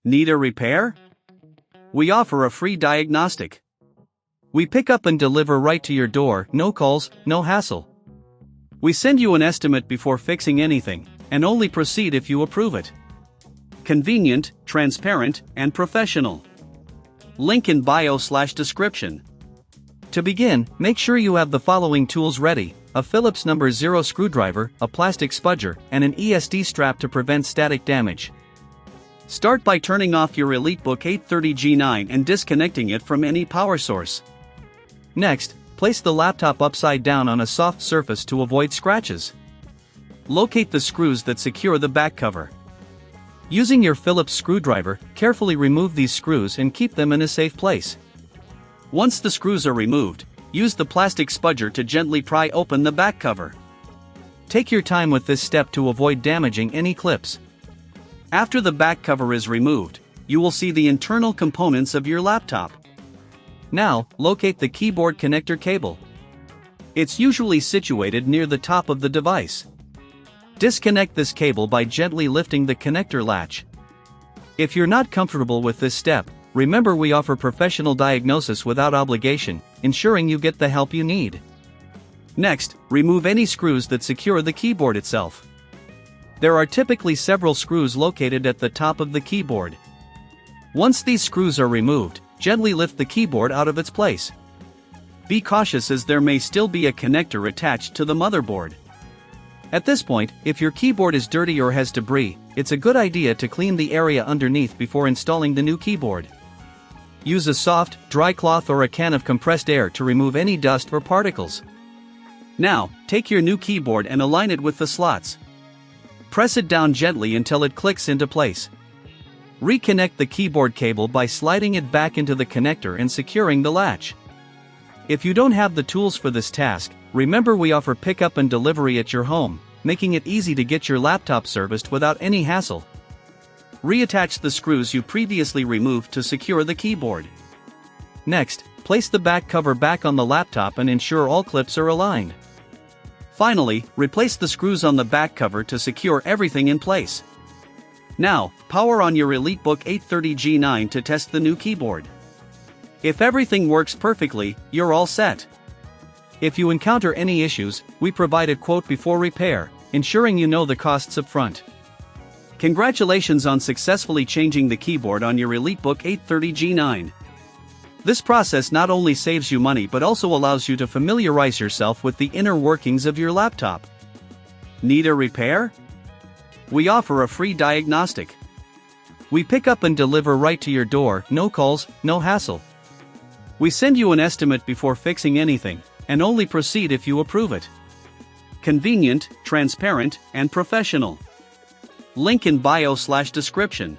Need a repair? We offer a free diagnostic. We pick up and deliver right to your door, no calls, no hassle. We send you an estimate before fixing anything, and only proceed if you approve it. Convenient, transparent, and professional. Link in bio/description. To begin, make sure you have the following tools ready: a Phillips No. 0 screwdriver, a plastic spudger, and an ESD strap to prevent static damage. Start by turning off your EliteBook 830G9 and disconnecting it from any power source. Next, place the laptop upside down on a soft surface to avoid scratches. Locate the screws that secure the back cover. Using your Phillips screwdriver, carefully remove these screws and keep them in a safe place. Once the screws are removed, use the plastic spudger to gently pry open the back cover. Take your time with this step to avoid damaging any clips. After the back cover is removed, you will see the internal components of your laptop. Now, locate the keyboard connector cable. It's usually situated near the top of the device. Disconnect this cable by gently lifting the connector latch. If you're not comfortable with this step, remember we offer professional diagnosis without obligation, ensuring you get the help you need. Next, remove any screws that secure the keyboard itself. There are typically several screws located at the top of the keyboard. Once these screws are removed, gently lift the keyboard out of its place. Be cautious as there may still be a connector attached to the motherboard. At this point, if your keyboard is dirty or has debris, it's a good idea to clean the area underneath before installing the new keyboard. Use a soft, dry cloth or a can of compressed air to remove any dust or particles. Now, take your new keyboard and align it with the slots. Press it down gently until it clicks into place. Reconnect the keyboard cable by sliding it back into the connector and securing the latch. If you don't have the tools for this task, remember we offer pickup and delivery at your home, making it easy to get your laptop serviced without any hassle. Reattach the screws you previously removed to secure the keyboard. Next, place the back cover back on the laptop and ensure all clips are aligned. Finally, replace the screws on the back cover to secure everything in place. Now, power on your EliteBook 830G9 to test the new keyboard. If everything works perfectly, you're all set. If you encounter any issues, we provide a quote before repair, ensuring you know the costs up front. Congratulations on successfully changing the keyboard on your EliteBook 830G9. This process not only saves you money but also allows you to familiarize yourself with the inner workings of your laptop. Need a repair? We offer a free diagnostic. We pick up and deliver right to your door, no calls, no hassle. We send you an estimate before fixing anything, and only proceed if you approve it. Convenient, transparent, and professional. Link in bio/description.